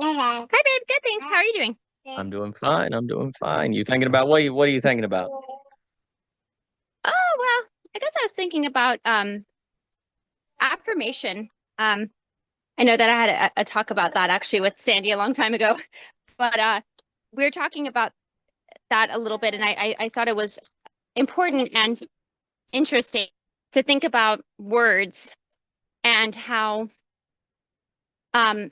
Hi, babe. Good, thanks. How are you doing? I'm doing fine. I'm doing fine. You thinking about what are you thinking about? Oh, well, I guess I was thinking about affirmation. Um, I know that I had a talk about that actually with Sandy a long time ago, but we were talking about that a little bit, and I thought it was important and interesting to think about words and how um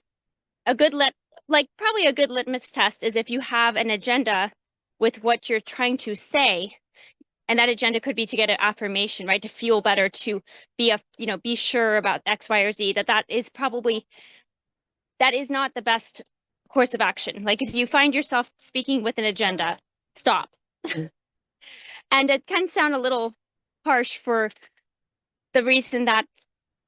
a good lit like probably a good litmus test is if you have an agenda with what you're trying to say. And that agenda could be to get an affirmation, right? To feel better, to be sure about X, Y, or Z, that is probably, that is not the best course of action. Like if you find yourself speaking with an agenda, stop. And it can sound a little harsh for the reason that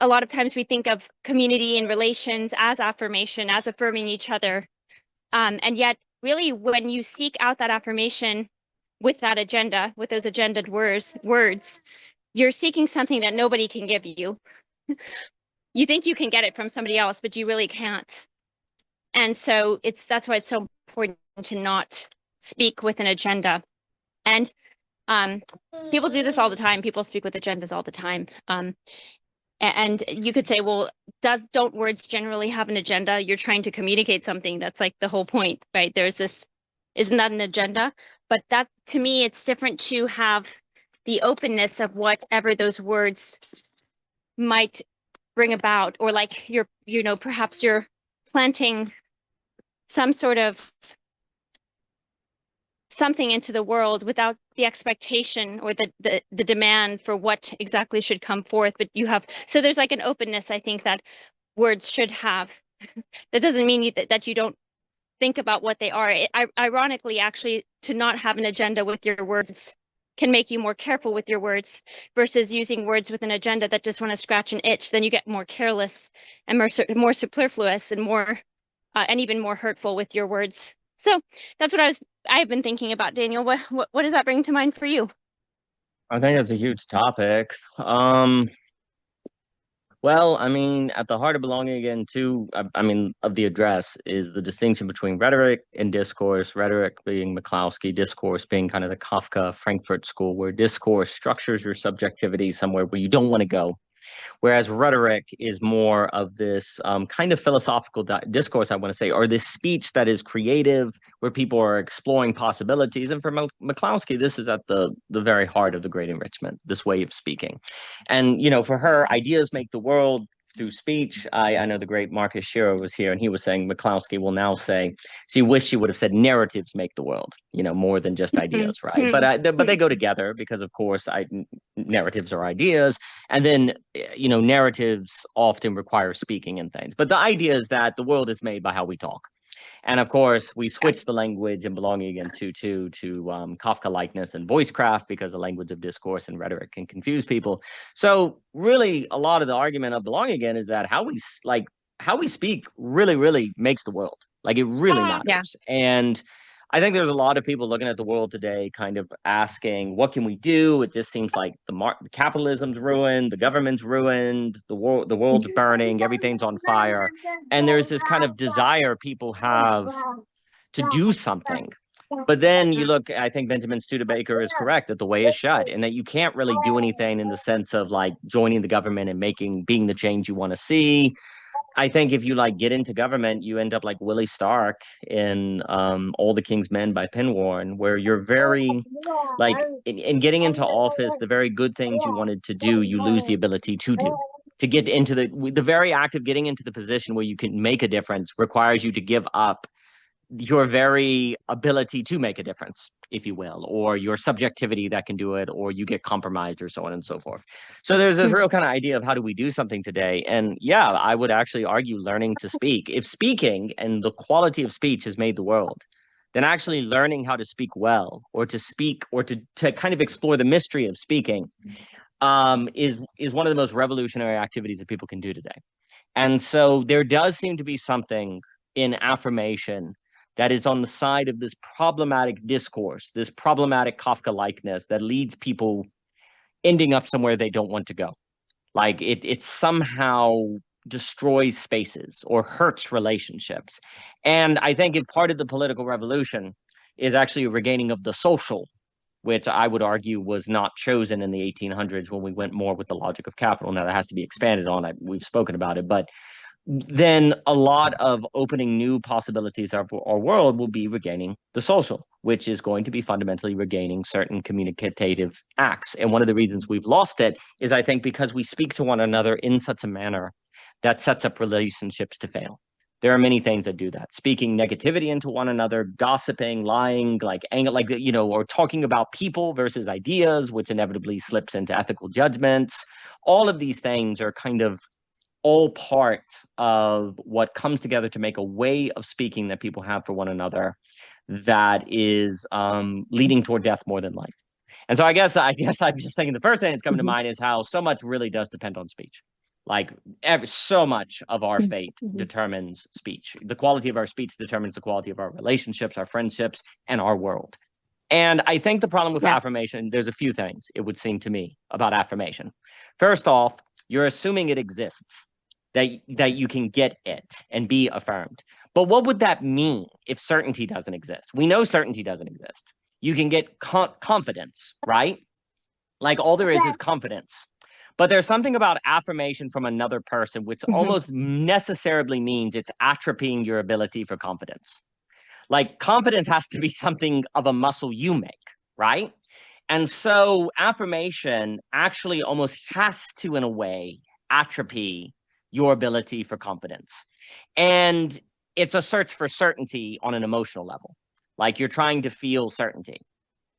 a lot of times we think of community and relations as affirmation, as affirming each other. And yet, really, when you seek out that affirmation with that agenda, with those agendaed words, you're seeking something that nobody can give you. You think you can get it from somebody else, but you really can't. And so that's why it's so important to not speak with an agenda. And um, people do this all the time. People speak with agendas all the time. And you could say, well, don't words generally have an agenda? You're trying to communicate something. That's like the whole point, right? Isn't that an agenda? But that to me, it's different to have the openness of whatever those words might bring about, or like perhaps you're planting some sort of something into the world without the expectation or the demand for what exactly should come forth. But so there's like an openness, I think, that words should have. That doesn't mean that you don't think about what they are. Ironically, actually, to not have an agenda with your words can make you more careful with your words versus using words with an agenda that just want to scratch an itch. Then you get more careless and more superfluous and more and even more hurtful with your words. So that's what I've been thinking about, Daniel. What does that bring to mind for you? I think that's a huge topic. Well, I mean, at the heart of belonging again, too, I mean, of the address is the distinction between rhetoric and discourse. Rhetoric being McCloskey, discourse being kind of the Kafka Frankfurt school, where discourse structures your subjectivity somewhere where you don't want to go. Whereas rhetoric is more of this kind of philosophical discourse, I want to say, or this speech that is creative, where people are exploring possibilities. And for McCloskey, this is at the very heart of the great enrichment, this way of speaking. And, for her, ideas make the world through speech. I know the great Marcus Shiro was here, and he was saying McCloskey will now say she wished she would have said narratives make the world, more than just ideas, right? But they go together because, of course, narratives are ideas, and then narratives often require speaking and things. But the idea is that the world is made by how we talk. And of course, we switch the language and belonging again to Kafka likeness and voicecraft because the language of discourse and rhetoric can confuse people. So really, a lot of the argument of belonging again is that how we speak really, really makes the world. Like it really Yeah. matters. And I think there's a lot of people looking at the world today, kind of asking, "What can we do?" It just seems like capitalism's ruined, the government's ruined, the world's burning, everything's on fire, and there's this kind of desire people have to do something. But then you look, I think Benjamin Studebaker is correct that the way is shut and that you can't really do anything in the sense of like joining the government and being the change you want to see. I think if you like get into government, you end up like Willie Stark in All the King's Men by Penwarren, where you're very like in getting into office, the very good things you wanted to do, you lose the ability to do. To get into the very act of getting into the position where you can make a difference requires you to give up your very ability to make a difference, if you will, or your subjectivity that can do it, or you get compromised, or so on and so forth. So there's this real kind of idea of how do we do something today? And yeah, I would actually argue learning to speak. If speaking and the quality of speech has made the world, then actually learning how to speak well, or to speak, or to kind of explore the mystery of speaking, is one of the most revolutionary activities that people can do today. And so there does seem to be something in affirmation that is on the side of this problematic discourse, this problematic Kafka likeness that leads people ending up somewhere they don't want to go. Like it's somehow destroys spaces or hurts relationships. And I think if part of the political revolution is actually a regaining of the social, which I would argue was not chosen in the 1800s when we went more with the logic of capital. Now that has to be expanded on. We've spoken about it, but then a lot of opening new possibilities of our world will be regaining the social, which is going to be fundamentally regaining certain communicative acts. And one of the reasons we've lost it is, I think, because we speak to one another in such a manner that sets up relationships to fail. There are many things that do that. Speaking negativity into one another, gossiping, lying, like anger, like, you know, or talking about people versus ideas, which inevitably slips into ethical judgments. All of these things are kind of all part of what comes together to make a way of speaking that people have for one another that is leading toward death more than life. And so I guess I'm just thinking the first thing that's coming to mind is how so much really does depend on speech. Like so much of our fate determines speech. The quality of our speech determines the quality of our relationships, our friendships, and our world. And I think the problem with affirmation, there's a few things, it would seem to me, about affirmation. First off, you're assuming it exists, that you can get it and be affirmed. But what would that mean if certainty doesn't exist? We know certainty doesn't exist. You can get confidence, right? Like all there is confidence. But there's something about affirmation from another person which almost necessarily means it's atrophying your ability for confidence. Like confidence has to be something of a muscle you make, right? And so affirmation actually almost has to, in a way, atrophy your ability for confidence. And it's a search for certainty on an emotional level. Like you're trying to feel certainty.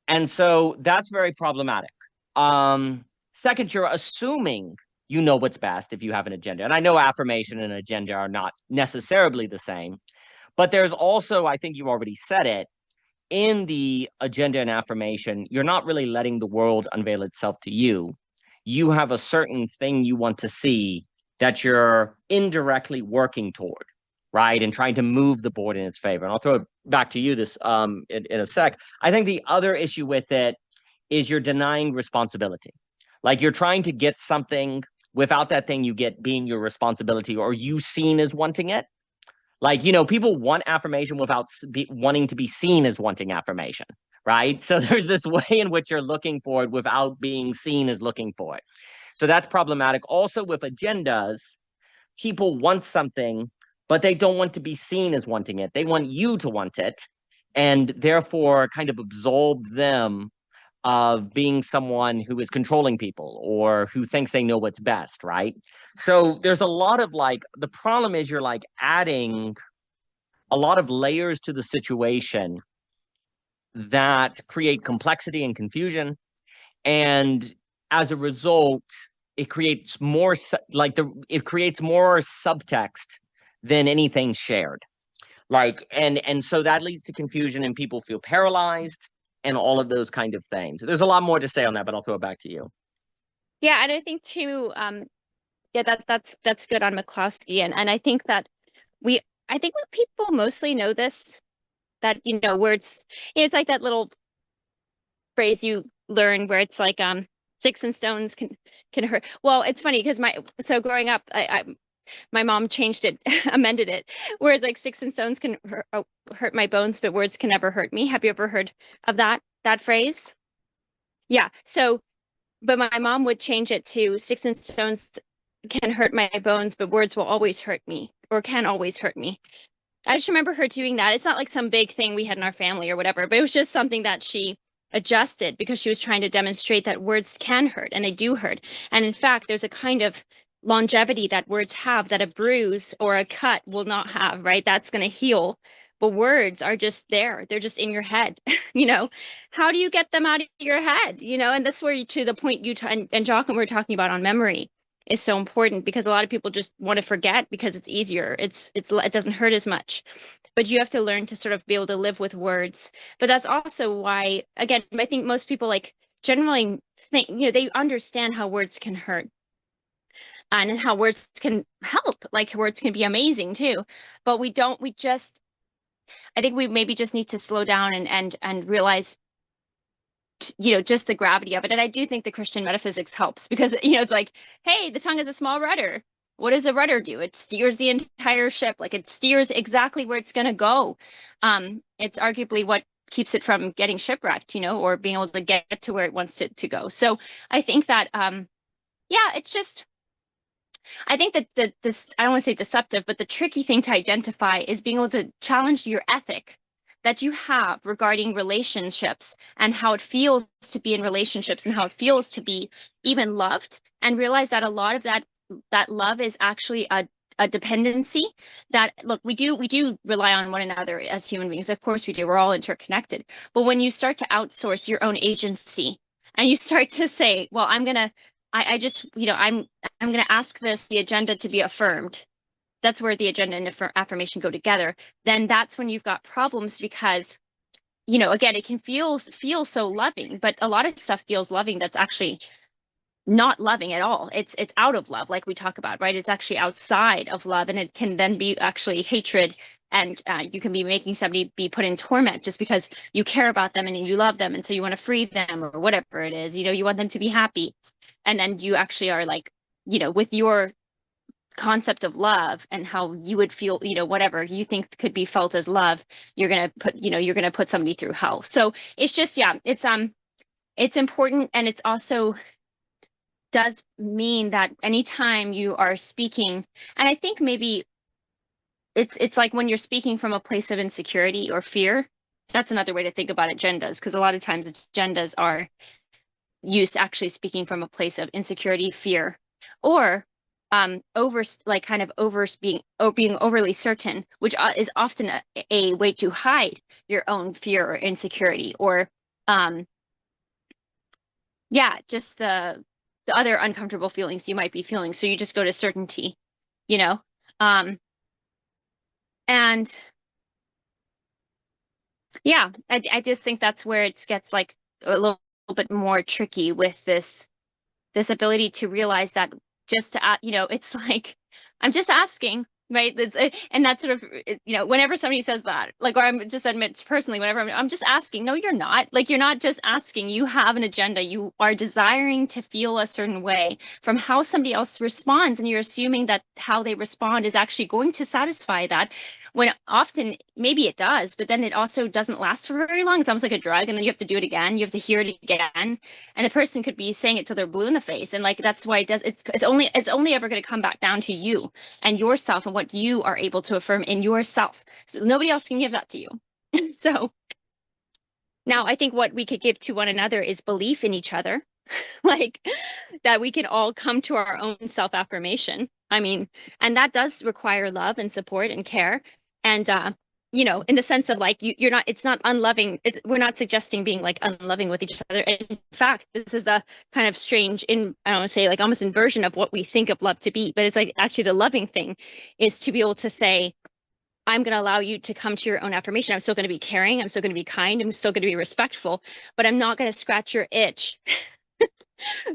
And so that's very problematic. Second, you're assuming you know what's best if you have an agenda. And I know affirmation and agenda are not necessarily the same, but there's also, I think you already said it, in the agenda and affirmation, you're not really letting the world unveil itself to you. You have a certain thing you want to see that you're indirectly working toward, right? And trying to move the board in its favor. And I'll throw it back to you this in a sec. I think the other issue with it is you're denying responsibility. Like you're trying to get something without that thing you get being your responsibility or you seen as wanting it. Like, you know, people want affirmation without wanting to be seen as wanting affirmation, right? So there's this way in which you're looking for it without being seen as looking for it. So that's problematic. Also with agendas, people want something, but they don't want to be seen as wanting it. They want you to want it and therefore kind of absolve them of being someone who is controlling people or who thinks they know what's best, right? So there's a lot of like, the problem is you're like adding a lot of layers to the situation that create complexity and confusion. And as a result, it creates more it creates more subtext than anything shared. Like, and so that leads to confusion and people feel paralyzed and all of those kind of things. There's a lot more to say on that, but I'll throw it back to you. Yeah, and I think too, that's good on McCloskey, and I think that I think what people mostly know this, that words, it's like that little phrase you learn where it's like sticks and stones can hurt. Well, it's funny because so growing up, my mom changed it, amended it, where it's like sticks and stones can hurt my bones, but words can never hurt me. Have you ever heard of that phrase? Yeah. So, but my mom would change it to sticks and stones can hurt my bones, but words will always hurt me or can always hurt me. I just remember her doing that. It's not like some big thing we had in our family or whatever, but it was just something that she adjusted because she was trying to demonstrate that words can hurt and they do hurt. And in fact, there's a kind of longevity that words have that a bruise or a cut will not have, right? That's going to heal. But words are just there. They're just in your head. How do you get them out of your head? And that's where to the point you and Joachim were talking about on memory is so important, because a lot of people just want to forget because it's easier. It doesn't hurt as much. But you have to learn to sort of be able to live with words. But that's also why, again, I think most people generally think, they understand how words can hurt and how words can help, like words can be amazing too. But I think we maybe just need to slow down and realize, just the gravity of it. And I do think the Christian metaphysics helps because, it's like, hey, the tongue is a small rudder. what does a rudder do? It steers the entire ship. Like it steers exactly where it's going to go. It's arguably what keeps it from getting shipwrecked, or being able to get to where it wants to go. So I think that, yeah, it's just, I think that this, I don't want to say deceptive, but the tricky thing to identify is being able to challenge your ethic that you have regarding relationships and how it feels to be in relationships and how it feels to be even loved, and realize that a lot of that love is actually a dependency. That, look, we do rely on one another as human beings. Of course we do. We're all interconnected. But when you start to outsource your own agency and you start to say, well, I just, I'm going to ask the agenda to be affirmed. That's where the agenda and affirmation go together. Then that's when you've got problems, because, again, it can feel so loving, but a lot of stuff feels loving that's actually not loving at all. It's out of love, like we talk about, right? It's actually outside of love, and it can then be actually hatred. And you can be making somebody be put in torment just because you care about them and you love them, and so you want to free them or whatever it is. You want them to be happy, and then you actually are like, with your concept of love and how you would feel, whatever you think could be felt as love, you're gonna put somebody through hell. So it's just, yeah, it's important, and it's also does mean that anytime you are speaking, and I think maybe it's like when you're speaking from a place of insecurity or fear, that's another way to think about agendas, because a lot of times agendas are used actually speaking from a place of insecurity, fear, or being overly certain, which is often a way to hide your own fear or insecurity, or just the other uncomfortable feelings you might be feeling. So you just go to certainty, and yeah, I just think that's where it gets like a little bit more tricky with this ability to realize that just to, it's like, I'm just asking, right? And that's sort of, whenever somebody says that, like, or I'm just admit personally, whenever I'm just asking, no, you're not. Like, you're not just asking. You have an agenda. You are desiring to feel a certain way from how somebody else responds, and you're assuming that how they respond is actually going to satisfy that. When often maybe it does, but then it also doesn't last for very long. It's almost like a drug, and then you have to do it again. You have to hear it again, and the person could be saying it till they're blue in the face. And like that's why it's only ever going to come back down to you and yourself and what you are able to affirm in yourself. So nobody else can give that to you. So now I think what we could give to one another is belief in each other, like that we can all come to our own self-affirmation. I mean, and that does require love and support and care. And in the sense of like you're not, it's not unloving. We're not suggesting being like unloving with each other. In fact, this is the kind of strange, I don't want to say like almost inversion of what we think of love to be, but it's like actually the loving thing is to be able to say, I'm going to allow you to come to your own affirmation. I'm still going to be caring. I'm still going to be kind. I'm still going to be respectful, but I'm not going to scratch your itch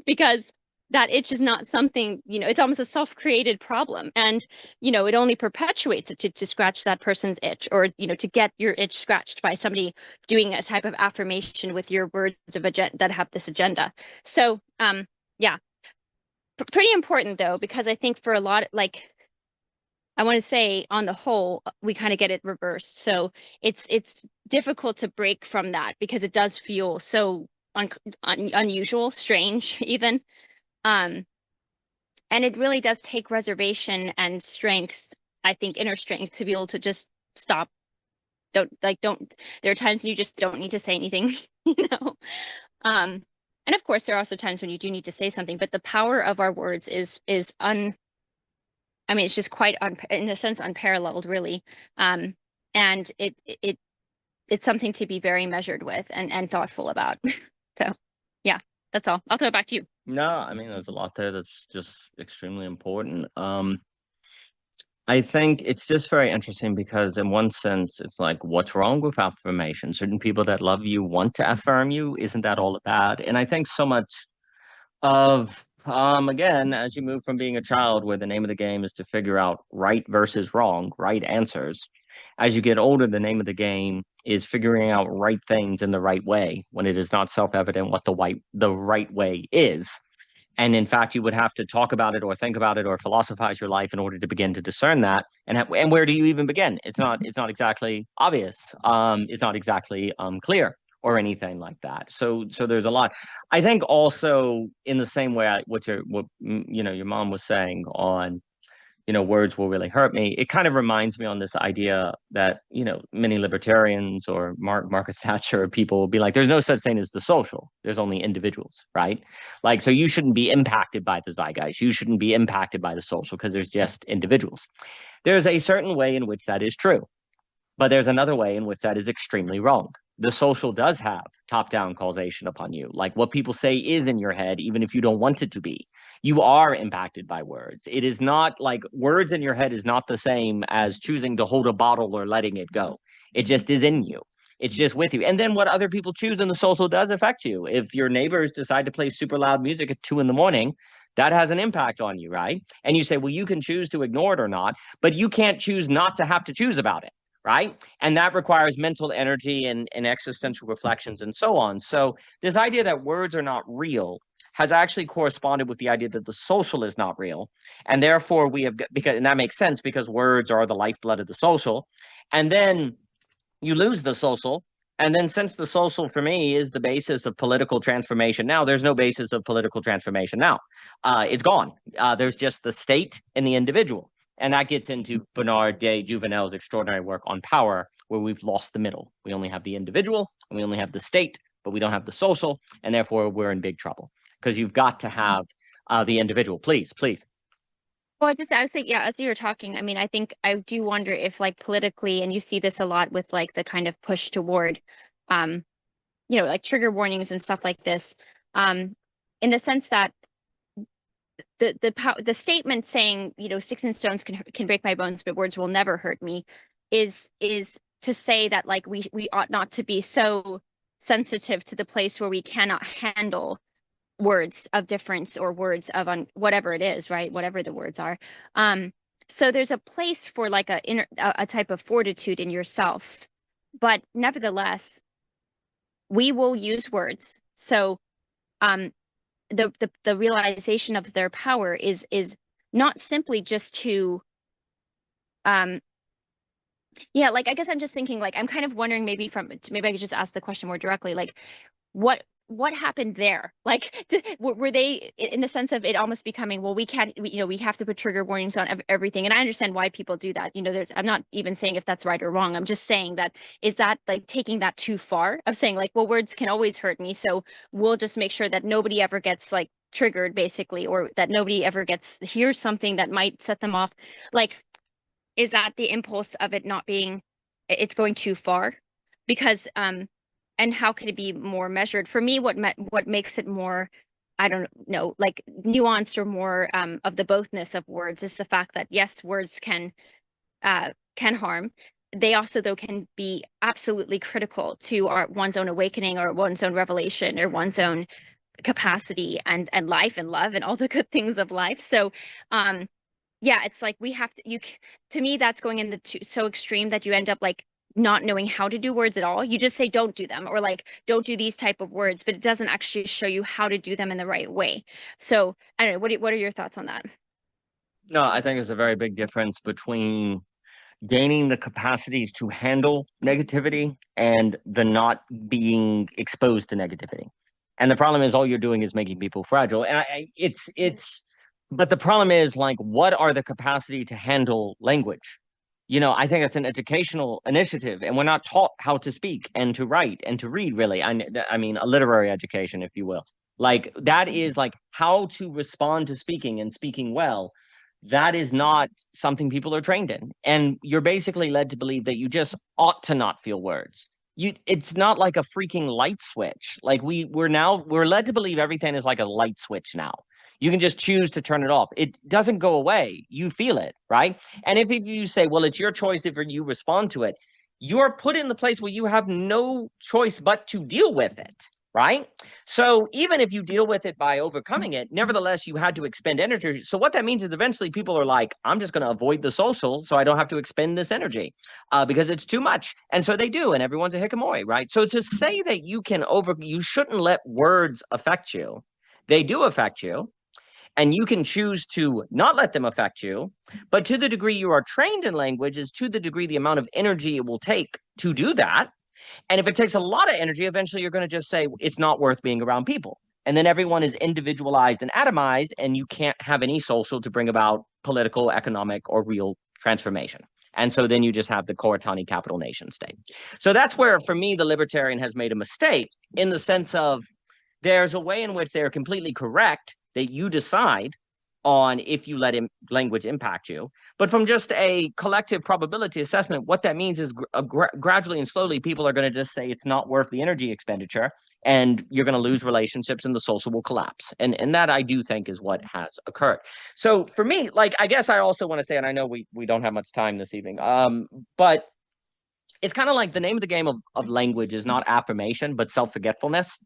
because that itch is not something, it's almost a self-created problem. And, it only perpetuates it to scratch that person's itch, or, to get your itch scratched by somebody doing a type of affirmation with your words of that have this agenda. So, yeah, pretty important though, because I think for a lot, like, I want to say on the whole, we kind of get it reversed. So it's difficult to break from that because it does feel so unusual, strange even. And it really does take reservation and strength, I think inner strength, to be able to just stop. There are times when you just don't need to say anything, and of course there are also times when you do need to say something, but the power of our words is it's just quite in a sense unparalleled, really. And it's something to be very measured with and thoughtful about. So yeah, that's all. I'll throw it back to you. No, there's a lot there that's just extremely important. I think it's just very interesting because in one sense, it's like, what's wrong with affirmation? Certain people that love you want to affirm you. Isn't that all bad? And I think so much of, again, as you move from being a child where the name of the game is to figure out right versus wrong, right answers. As you get older, the name of the game is figuring out right things in the right way when it is not self-evident what the right way is. And in fact, you would have to talk about it or think about it or philosophize your life in order to begin to discern that. And where do you even begin? It's not exactly obvious. It's not exactly clear or anything like that. So there's a lot. I think also in the same way, what your mom was saying on, words will really hurt me. It kind of reminds me on this idea that, many libertarians or Margaret Thatcher people will be like, there's no such thing as the social. There's only individuals, right? Like, so you shouldn't be impacted by the zeitgeist. You shouldn't be impacted by the social because there's just individuals. There's a certain way in which that is true, but there's another way in which that is extremely wrong. The social does have top-down causation upon you. Like what people say is in your head, even if you don't want it to be. You are impacted by words. It is not like words in your head is not the same as choosing to hold a bottle or letting it go. It just is in you. It's just with you. And then what other people choose in the social does affect you. If your neighbors decide to play super loud music at 2 a.m, that has an impact on you, right? And you say, well, you can choose to ignore it or not, but you can't choose not to have to choose about it, right? And that requires mental energy and existential reflections and so on. So this idea that words are not real has actually corresponded with the idea that the social is not real. And therefore and that makes sense because words are the lifeblood of the social. And then you lose the social. And then since the social for me is the basis of political transformation now, there's no basis of political transformation now. It's gone. There's just the state and the individual. And that gets into Bernard de Jouvenel's extraordinary work on power, where we've lost the middle. We only have the individual and we only have the state, but we don't have the social. And therefore, we're in big trouble because you've got to have the individual. Please, please. Well, I was thinking, yeah, as you were talking, I mean, I think I do wonder if like politically, and you see this a lot with like the kind of push toward, um, like trigger warnings and stuff like this, in the sense that the statement saying, sticks and stones can break my bones, but words will never hurt me, is to say that like we ought not to be so sensitive to the place where we cannot handle words of difference or words of whatever it is, right? Whatever the words are. So there's a place for like a type of fortitude in yourself, but nevertheless, we will use words. So the realization of their power is not simply just to like I guess I'm just thinking like I'm kind of wondering maybe I could just ask the question more directly, like what happened there? Like, were they in the sense of it almost becoming, well, we can't, we have to put trigger warnings on everything. And I understand why people do that. I'm not even saying if that's right or wrong. I'm just saying that, is that like taking that too far of saying like, well, words can always hurt me. So we'll just make sure that nobody ever gets like triggered basically, or that nobody ever hears something that might set them off. Like, is that the impulse of it not being, it's going too far? Because, and how can it be more measured? For me, what makes it more, I don't know, like nuanced or more of the bothness of words is the fact that yes, words can harm. They also, though, can be absolutely critical to one's own awakening or one's own revelation or one's own capacity and life and love and all the good things of life. So, yeah, it's like we have to. To me, that's going in so extreme that you end up like not knowing how to do words at all. You just say don't do them, or like don't do these type of words, but it doesn't actually show you how to do them in the right way. So I don't know, what are your thoughts on that? No, I think there's a very big difference between gaining the capacities to handle negativity and the not being exposed to negativity. And the problem is all you're doing is making people fragile. And but the problem is like, what are the capacity to handle language? I think it's an educational initiative, and we're not taught how to speak and to write and to read, really. I mean, a literary education, if you will. Like, that is like how to respond to speaking and speaking well. That is not something people are trained in. And you're basically led to believe that you just ought to not feel words. It's not like a freaking light switch. Like we're led to believe everything is like a light switch now. You can just choose to turn it off. It doesn't go away. You feel it, right? And if you say, well, it's your choice if you respond to it, you're put in the place where you have no choice but to deal with it, right? So even if you deal with it by overcoming it, nevertheless, you had to expend energy. So what that means is eventually people are like, I'm just going to avoid the social so I don't have to expend this energy because it's too much. And so they do, and everyone's a hikikomori, right? So to say that you shouldn't let words affect you, they do affect you. And you can choose to not let them affect you. But to the degree you are trained in language is to the degree the amount of energy it will take to do that. And if it takes a lot of energy, eventually you're going to just say it's not worth being around people. And then everyone is individualized and atomized, and you can't have any social to bring about political, economic, or real transformation. And so then you just have the Koratani capital nation state. So that's where, for me, the libertarian has made a mistake in the sense of there's a way in which they're completely correct that you decide on if you let language impact you. But from just a collective probability assessment, what that means is gradually and slowly, people are going to just say it's not worth the energy expenditure, and you're going to lose relationships and the social will collapse. And that I do think is what has occurred. So for me, like, I guess I also want to say, and I know we don't have much time this evening, but it's kind of like the name of the game of language is not affirmation, but self-forgetfulness.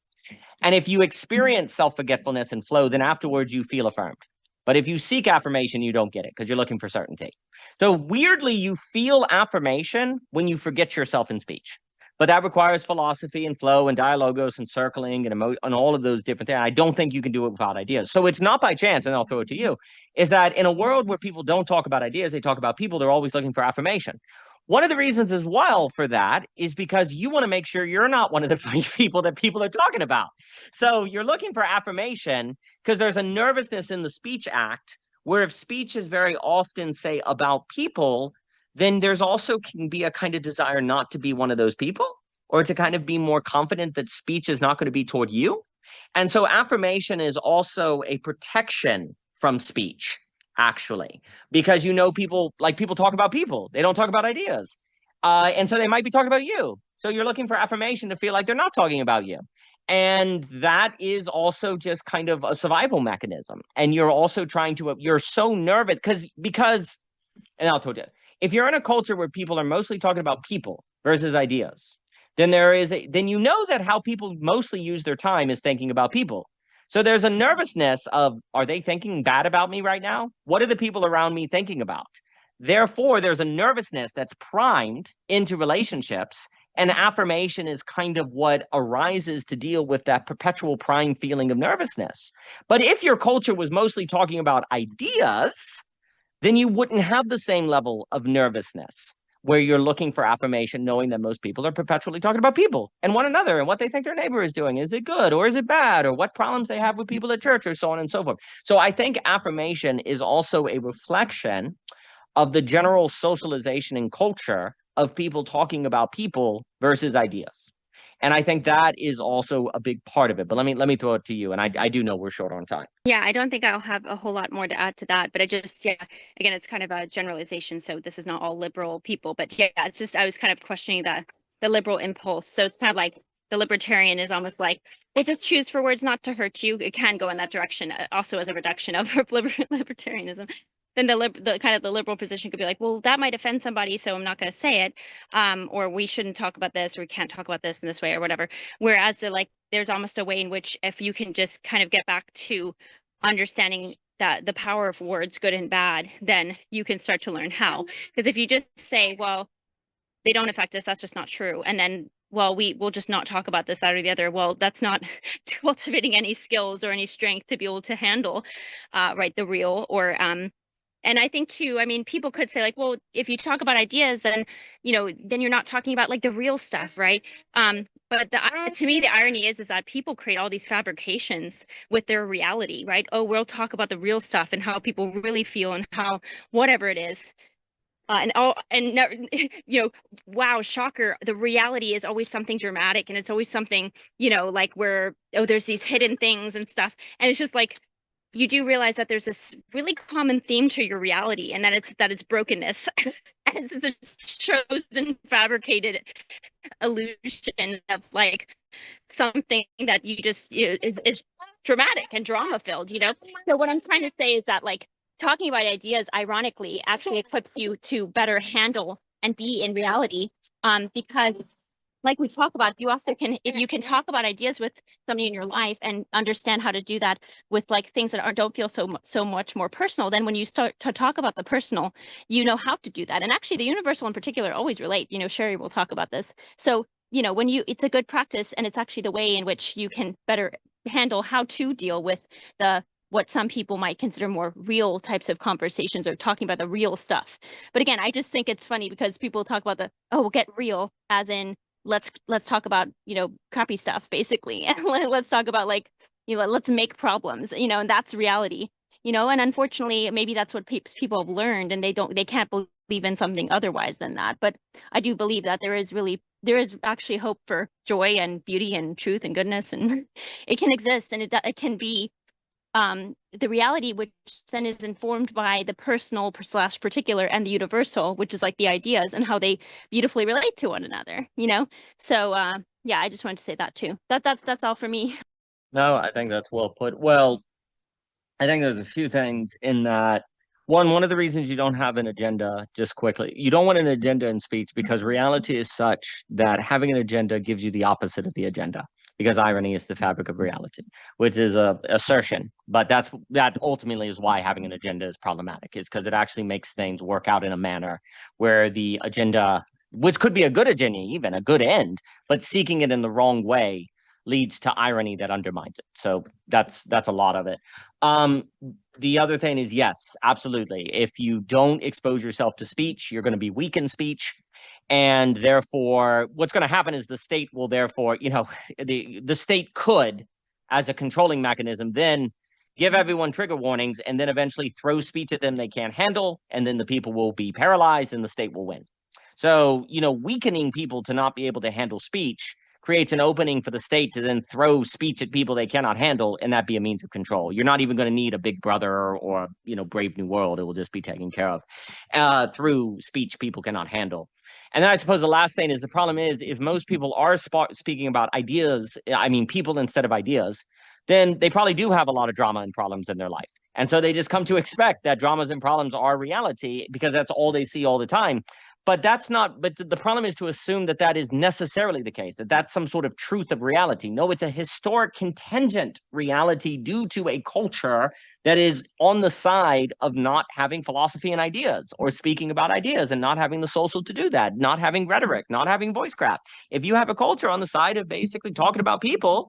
And if you experience self-forgetfulness and flow, then afterwards you feel affirmed. But if you seek affirmation, you don't get it because you're looking for certainty. So weirdly, you feel affirmation when you forget yourself in speech. But that requires philosophy and flow and dialogos and circling and all of those different things. I don't think you can do it without ideas. So it's not by chance, and I'll throw it to you, is that in a world where people don't talk about ideas, they talk about people, they're always looking for affirmation. One of the reasons as well for that is because you want to make sure you're not one of the people that people are talking about. So you're looking for affirmation because there's a nervousness in the speech act where if speech is very often, say, about people, then there's also can be a kind of desire not to be one of those people or to kind of be more confident that speech is not going to be toward you. And so affirmation is also a protection from speech, actually, because people talk about people, they don't talk about ideas. And so they might be talking about you. So you're looking for affirmation to feel like they're not talking about you. And that is also just kind of a survival mechanism. And you're also you're so nervous because, and I'll tell you, if you're in a culture where people are mostly talking about people versus ideas, then then you know that how people mostly use their time is thinking about people. So there's a nervousness of, are they thinking bad about me right now? What are the people around me thinking about? Therefore, there's a nervousness that's primed into relationships, and affirmation is kind of what arises to deal with that perpetual prime feeling of nervousness. But if your culture was mostly talking about ideas, then you wouldn't have the same level of nervousness where you're looking for affirmation, knowing that most people are perpetually talking about people and one another and what they think their neighbor is doing. Is it good or is it bad? Or what problems they have with people at church or so on and so forth. So I think affirmation is also a reflection of the general socialization and culture of people talking about people versus ideas. And I think that is also a big part of it. But let me throw it to you. And I do know we're short on time. Yeah, I don't think I'll have a whole lot more to add to that, but again, it's kind of a generalization. So this is not all liberal people, but yeah, it's just, I was kind of questioning the liberal impulse. So it's kind of like the libertarian is almost like, well, just choose for words not to hurt you. It can go in that direction, also as a reduction of libertarianism. Then the kind of the liberal position could be like, well, that might offend somebody, so I'm not going to say it, or we shouldn't talk about this, or we can't talk about this in this way, or whatever. Whereas there's almost a way in which if you can just kind of get back to understanding that the power of words, good and bad, then you can start to learn how. Because if you just say, well, they don't affect us, that's just not true, and then, well, we'll just not talk about this, that, or the other. Well, that's not cultivating any skills or any strength to be able to handle, the real or and I think too, I mean, people could say like, well, if you talk about ideas, then, then you're not talking about like the real stuff, right? But to me, the irony is that people create all these fabrications with their reality, right? Oh, we'll talk about the real stuff and how people really feel and how whatever it is. Wow, shocker. The reality is always something dramatic, and it's always something, like where, oh, there's these hidden things and stuff. And it's just like, you do realize that there's this really common theme to your reality, and that it's brokenness, as it's a chosen, fabricated illusion of like something that you just is dramatic and drama filled. So what I'm trying to say is that like talking about ideas, ironically, actually equips you to better handle and be in reality, because like we talk about, you also can, if you can talk about ideas with somebody in your life and understand how to do that with like things that don't feel so much more personal, then when you start to talk about the personal, you know how to do that. And actually the universal in particular always relate, Sherry will talk about this. So, it's a good practice, and it's actually the way in which you can better handle how to deal with the what some people might consider more real types of conversations or talking about the real stuff. But again, I just think it's funny because people talk about we'll get real, as in let's talk about, crappy stuff basically. And let's talk about let's make problems, and that's reality. And unfortunately, maybe that's what people have learned, and they can't believe in something otherwise than that. But I do believe that there is actually hope for joy and beauty and truth and goodness, and it can exist, and it can be the reality, which then is informed by the personal / particular and the universal, which is like the ideas and how they beautifully relate to one another. So yeah, I just wanted to say that too. That's all for me. No, I think that's well put. Well, I think there's a few things in that. One of the reasons you don't have an agenda, just quickly, you don't want an agenda in speech because reality is such that having an agenda gives you the opposite of the agenda. Because irony is the fabric of reality, which is a assertion. But that ultimately is why having an agenda is problematic, is because it actually makes things work out in a manner where the agenda, which could be a good agenda, even a good end, but seeking it in the wrong way leads to irony that undermines it. So that's a lot of it. The other thing is, yes, absolutely. If you don't expose yourself to speech, you're going to be weak in speech. And therefore, what's going to happen is the state will therefore, the state could, as a controlling mechanism, then give everyone trigger warnings and then eventually throw speech at them they can't handle. And then the people will be paralyzed and the state will win. So, weakening people to not be able to handle speech creates an opening for the state to then throw speech at people they cannot handle, and that be a means of control. You're not even going to need a big brother or, Brave New World. It will just be taken care of through speech people cannot handle. And then I suppose the last thing is the problem is if most people are speaking about ideas, I mean, people instead of ideas, then they probably do have a lot of drama and problems in their life. And so they just come to expect that dramas and problems are reality because that's all they see all the time. But the problem is to assume that that is necessarily the case, that that's some sort of truth of reality. No, it's a historic contingent reality due to a culture that is on the side of not having philosophy and ideas or speaking about ideas and not having the social to do that, not having rhetoric, not having voicecraft. If you have a culture on the side of basically talking about people,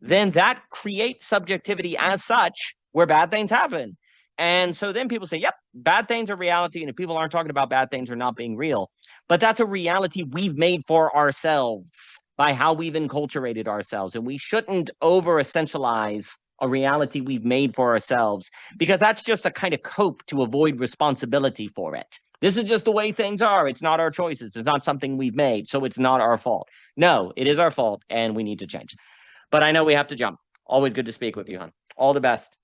then that creates subjectivity as such where bad things happen. And so then people say, yep, bad things are reality. And if people aren't talking about bad things, they're not being real. But that's a reality we've made for ourselves by how we've enculturated ourselves. And we shouldn't over essentialize a reality we've made for ourselves because that's just a kind of cope to avoid responsibility for it. This is just the way things are. It's not our choices. It's not something we've made. So it's not our fault. No, it is our fault and we need to change. But I know we have to jump. Always good to speak with you, hon. All the best.